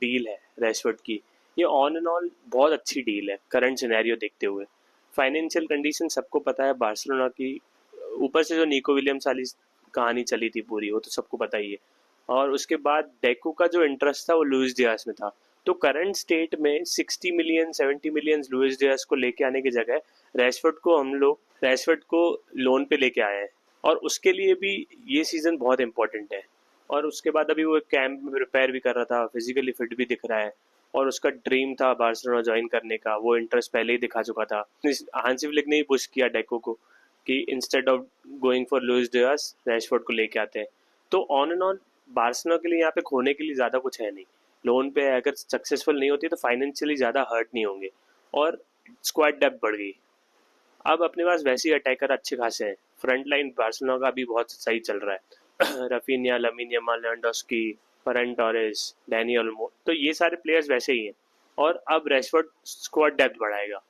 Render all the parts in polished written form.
Deal है Rashford की, ये ऑन एंड ऑल बहुत अच्छी डील है करंट सिनेरियो देखते हुए। फाइनेंशियल कंडीशन सबको पता है बार्सिलोना की, ऊपर से जो निको विलियम्स वाली कहानी चली थी पूरी, वो तो सबको पता ही है। और उसके बाद डेको का जो इंटरेस्ट था वो लुइस डियास में था। तो करंट स्टेट में 60 मिलियन 70 मिलियन लुइस डियास को लेके आने की जगह रैशफोर्ड को लोन पे लेके आए हैं, और उसके लिए भी ये सीजन बहुत इंपॉर्टेंट है। और उसके बाद अभी वो कैंप में प्रिपेयर भी कर रहा था, फिजिकली फिट भी दिख रहा है, और उसका ड्रीम था बार्सिलोना ज्वाइन करने का, वो इंटरेस्ट पहले ही दिखा चुका था। हांसी फ्लिक ने ही पुश किया डेको को कि instead of going for Luis Diaz Rashford को लेके आते हैं। तो ऑन एंड ऑन बार्सिलोना के लिए यहाँ पे खोने के लिए ज़्यादा कुछ है नहीं। लोन पे अगर सक्सेसफुल नहीं होती तो फाइनेंशियली ज़्यादा हर्ट नहीं होंगे, और स्क्वाड डेप्थ बढ़ गई। अब अपने पास वैसे ही अटैकर अच्छे खासे हैं। फ्रंट लाइन बार्सिलोना का भी बहुत सही चल रहा है। Raphinha, Lamine Yamal, Lewandowski, Farhan Torres, Danny Olmo, तो ये सारे प्लेयर्स वैसे ही हैं। और अब रैशफोर्ड स्क्वाड डेप्थ बढ़ाएगा।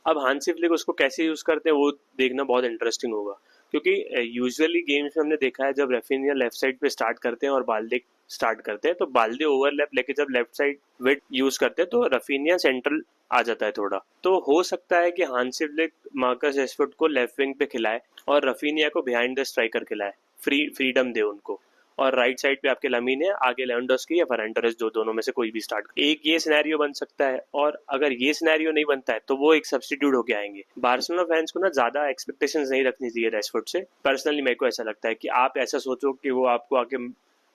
अब हांसी फ्लिक उसको कैसे यूज़ करते हैं वो देखना बहुत इंटरेस्टिंग होगा, क्योंकि यूजुअली गेम्स में हमने देखा है जब रफीनिया लेफ्ट साइड पे स्टार्ट करते हैं और बाल्दे स्टार्ट करते हैं, तो बाल्दे ओवरलैप लेके जब लेफ्ट साइड विड यूज करते हैं तो रफीनिया सेंट्रल आ जाता है थोड़ा। तो हो सकता है कि हांसी फ्लिक मार्कस रेशफोर्ड को लेफ्ट विंग पे खिलाए और रफीनिया को बिहाइंड द स्ट्राइकर खिलाए, फ्रीडम दे उनको। और राइट साइड पे आपके लमीन है, आगे लेवेंडोस्की या फरहान टोरेस, जो दोनों में से कोई भी स्टार्ट। एक ये सिनेरियो बन सकता है, और अगर ये सिनेरियो नहीं बनता है तो वो एक सब्स्टिट्यूट होके आएंगे। बार्सिलोना फैंस को ना ज्यादा एक्सपेक्टेशंस नहीं रखनी चाहिए रेशफोर्ड से। पर्सनली मेरे को ऐसा लगता है कि आप ऐसा सोचो कि वो आपको आके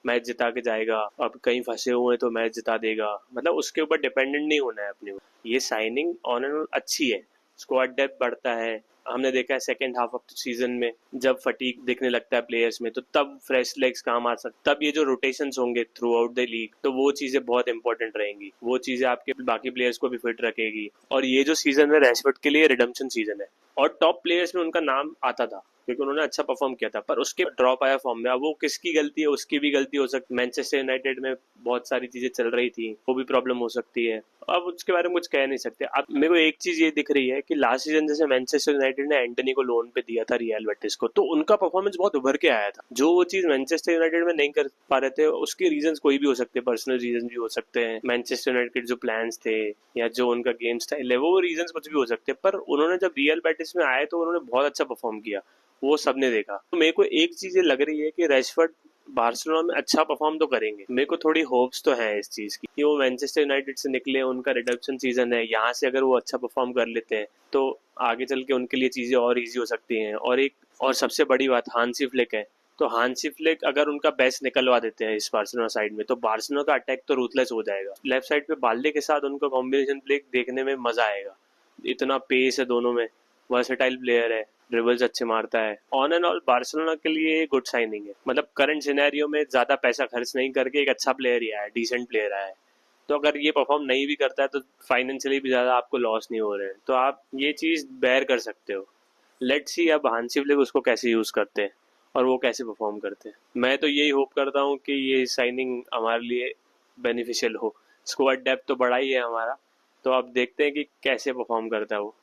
मैच जिता के जाएगा, अब कहीं फंसे हुए हैं तो मैच जिता देगा, मतलब उसके ऊपर डिपेंडेंट नहीं होना है अपने। ये साइनिंग ऑन एंड ऑल अच्छी है, स्क्वाड डेप्थ बढ़ता है। हमने देखा है second half of the season में जब फटीक दिखने लगता है प्लेयर्स में, तो तब फ्रेश लेग्स काम आ सकते, तब ये जो रोटेशंस होंगे थ्रू आउट द लीग, तो वो चीजें बहुत इंपॉर्टेंट रहेंगी। वो चीजें आपके बाकी प्लेयर्स को भी फिट रखेगी। और ये जो सीजन है रैशफोर्ड के लिए रिडम्पशन सीजन है, और टॉप प्लेयर्स में उनका नाम आता था क्योंकि उन्होंने अच्छा परफॉर्म किया था, पर उसके ड्रॉप आया फॉर्म में। अब वो किसकी गलती है, उसकी भी गलती हो सकती है। मैनचेस्टर यूनाइटेड में बहुत सारी चीजें चल रही थी, वो भी प्रॉब्लम हो सकती है। अब उसके बारे में कुछ कह नहीं सकते। अब मेरे को एक चीज ये दिख रही है कि लास्ट सीजन जैसे मैनचेस्टर यूनाइटेड ने एंटनी को लोन पे दिया था रियल बेटिस को, तो उनका परफॉर्मेंस बहुत उभर के आया था। जो वो चीज मैनचेस्टर यूनाइटेड में नहीं कर पा रहे थे, उसके रीजन कोई भी हो सकते हैं, पर्सनल रीजन भी हो सकते हैं, मैनचेस्टर यूनाइटेड के जो प्लान्स थे या जो उनका गेम स्टाइल है, वो रीजन कुछ भी हो सकते हैं। पर उन्होंने जब रियल बेटिस में आए तो उन्होंने बहुत अच्छा परफॉर्म किया, वो सबने देखा। तो मेरे को एक चीज ये लग रही है कि रैशफोर्ड बार्सिलोना में अच्छा परफॉर्म तो करेंगे। मेरे को थोड़ी होप्स तो है इस चीज की कि वो मैनचेस्टर यूनाइटेड से निकले, उनका रिडम्पशन सीजन है, यहाँ से अगर वो अच्छा परफॉर्म कर लेते हैं तो आगे चल के उनके लिए चीजें और इजी हो सकती हैं। और सबसे बड़ी बात हांसी फ्लिक है, तो हांसी फ्लिक अगर उनका बेस्ट निकलवा देते हैं इस बार्सिलोना साइड में, तो बार्सिलोना का अटैक तो रूथलेस हो जाएगा। लेफ्ट साइड पे बाल्दे के साथ उनका कॉम्बिनेशन प्ले देखने में मजा आएगा। इतना पेस है दोनों में, वर्सेटाइल प्लेयर है, ड्रिबल्स अच्छे मारता है। ऑन एंड ऑल बार्सिलोना के लिए गुड साइनिंग है, मतलब करंट सिनेरियो में ज्यादा पैसा खर्च नहीं करके एक अच्छा प्लेयर ही आया, डिसेंट प्लेयर आया है। तो अगर ये परफॉर्म नहीं भी करता है तो फाइनेंशियली भी ज्यादा आपको लॉस नहीं हो रहे हैं, तो आप ये चीज बेयर कर सकते हो। लेट्स सी अब हांसी फ्लिक उसको कैसे यूज करते हैं और वो कैसे परफॉर्म करते हैं। मैं तो यही होप करता हूँ कि ये साइनिंग हमारे लिए बेनिफिशियल हो। स्क्वाड डेप्थ तो बड़ा ही है हमारा, तो अब देखते हैं कि कैसे परफॉर्म करता है वो।